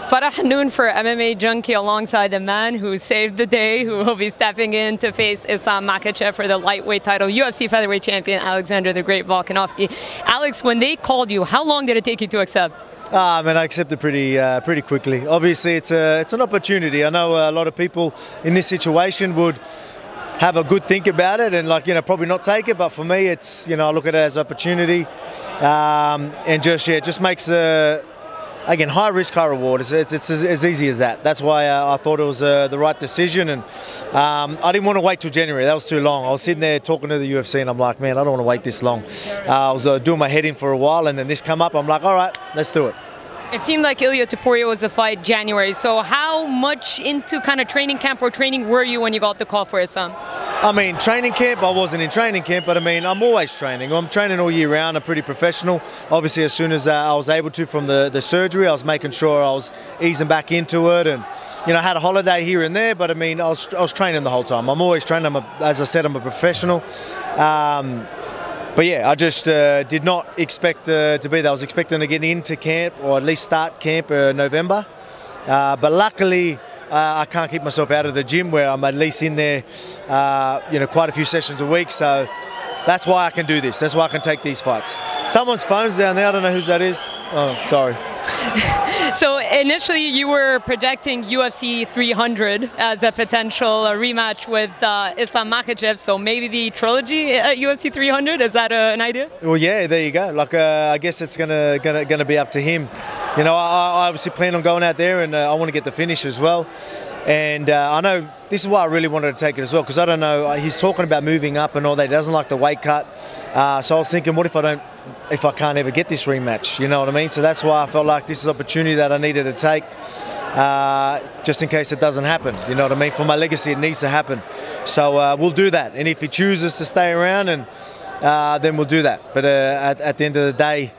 Farah Hannoun for MMA Junkie alongside the man who saved the day, who will be stepping in to face Islam Makhachev for the lightweight title, UFC featherweight champion Alexander the Great Volkanovski. Alex, when they called you, how long did it take you to accept? Man, I accepted pretty quickly. Obviously, it's an opportunity. I know a lot of people in this situation would have a good think about it and probably not take it, but for me, it's I look at it as opportunity, and just makes again, high risk, high reward. It's as easy as that. That's why I thought it was the right decision, and I didn't want to wait till January. That was too long. I was sitting there talking to the UFC, and I'm like, man, I don't want to wait this long. I was doing my head in for a while, and then this come up. I'm like, all right, let's do it. It seemed like Ilia Topuria was the fight January. So how much into kind of training camp or training were you when you got the call for Islam? I mean, training camp, I wasn't in training camp, but I mean, I'm always training. I'm training all year round. I'm pretty professional. Obviously, as soon as I was able to from the surgery, I was making sure I was easing back into it, and I had a holiday here and there, but I mean, I was training the whole time. I'm always training. As I said, I'm a professional. But yeah, I just did not expect to be there. I was expecting to get into camp, or at least start camp November. But luckily, I can't keep myself out of the gym, where I'm at least in there, quite a few sessions a week. So that's why I can do this. That's why I can take these fights. Someone's phone's down there. I don't know whose that is. Oh, sorry. So initially you were projecting UFC 300 as a potential rematch with Islam Makhachev, so maybe the Trilogy at UFC 300, is that an idea? Well, yeah, there you go. I guess it's gonna be up to him. I obviously plan on going out there, and I want to get the finish as well. And I know this is why I really wanted to take it as well, because I don't know, he's talking about moving up and all that. He doesn't like the weight cut. So I was thinking, what if I can't ever get this rematch? You know what I mean? So that's why I felt like this is an opportunity that I needed to take, just in case it doesn't happen. You know what I mean? For my legacy, it needs to happen. So we'll do that. And if he chooses to stay around, and then we'll do that. But at the end of the day,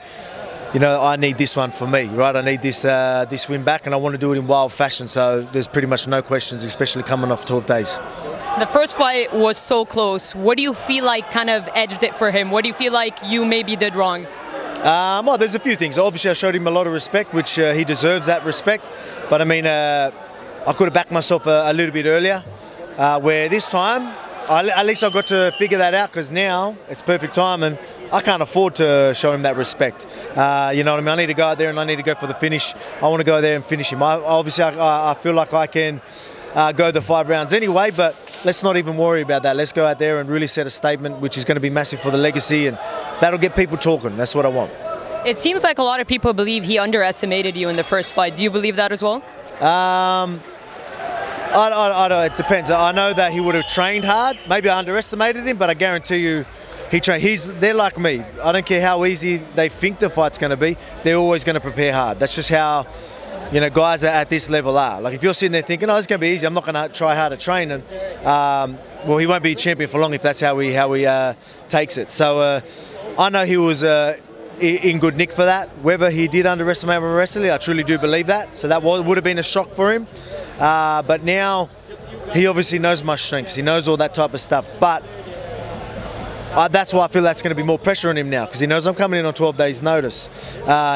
I need this one for me, right? I need this win back, and I want to do it in wild fashion. So there's pretty much no questions, especially coming off 12 days. The first fight was so close. What do you feel like kind of edged it for him? What do you feel like you maybe did wrong? Well, there's a few things. Obviously, I showed him a lot of respect, which he deserves that respect. But I mean, I could have backed myself a little bit earlier, where this time, at least I got to figure that out, because now it's perfect time, and I can't afford to show him that respect. You know what I mean? I need to go out there and I need to go for the finish. I want to go there and finish him. Obviously, I feel like I can go the 5 rounds anyway, but let's not even worry about that. Let's go out there and really set a statement, which is going to be massive for the legacy, and that'll get people talking. That's what I want. It seems like a lot of people believe he underestimated you in the first fight. Do you believe that as well? I don't, it depends. I know that he would have trained hard. Maybe I underestimated him, but I guarantee you he trained. They're like me. I don't care how easy they think the fight's going to be. They're always going to prepare hard. That's just how guys at this level are. Like, if you're sitting there thinking, oh, it's going to be easy, I'm not going to try hard to train, and well, he won't be champion for long if that's how he takes it. So I know he was in good nick for that. Whether he did underestimate my wrestling, I truly do believe that. So that would have been a shock for him. But now he obviously knows my strengths. He knows all that type of stuff. But that's why I feel that's going to be more pressure on him now, because he knows I'm coming in on 12 days notice.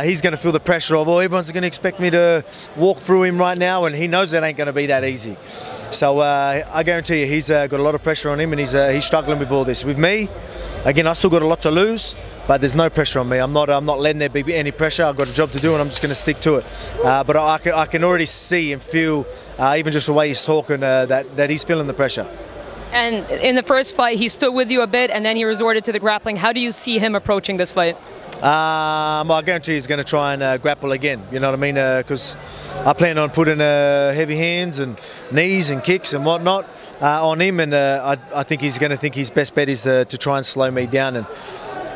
He's going to feel the pressure of, everyone's going to expect me to walk through him right now, and he knows that ain't going to be that easy. So I guarantee you he's got a lot of pressure on him, and he's struggling with all this. With me, again, I still got a lot to lose, but there's no pressure on me. I'm not letting there be any pressure. I've got a job to do, and I'm just going to stick to it. But I can already see and feel, even just the way he's talking, that he's feeling the pressure. And in the first fight, he stood with you a bit, and then he resorted to the grappling. How do you see him approaching this fight? Well, I guarantee he's going to try and grapple again. You know what I mean? Because I plan on putting heavy hands and knees and kicks and whatnot on him, and I think he's going to think his best bet is to try and slow me down and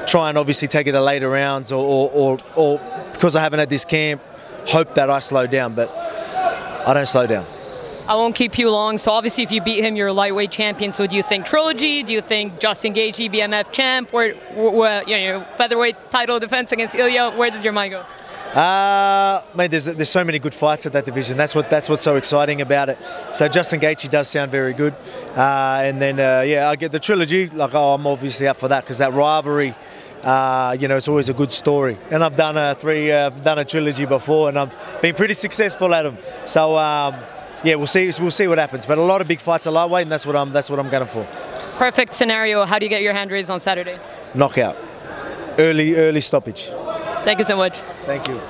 try and obviously take it to later rounds, or because I haven't had this camp, hope that I slow down, but I don't slow down. I won't keep you long. So obviously, if you beat him, you're a lightweight champion. So do you think Trilogy? Do you think Justin Gaethje, BMF champ? Where featherweight title defense against Ilia? Where does your mind go? Mate, there's so many good fights at that division. That's what's so exciting about it. So Justin Gaethje does sound very good, and then I get the Trilogy. Like, I'm obviously up for that, because that rivalry you know, it's always a good story. And I've done a trilogy before, and I've been pretty successful at them. So yeah, we'll see what happens. But a lot of big fights are lightweight, and that's what I'm going for. Perfect scenario. How do you get your hand raised on Saturday? Knockout, early stoppage. Thank you so much. Thank you.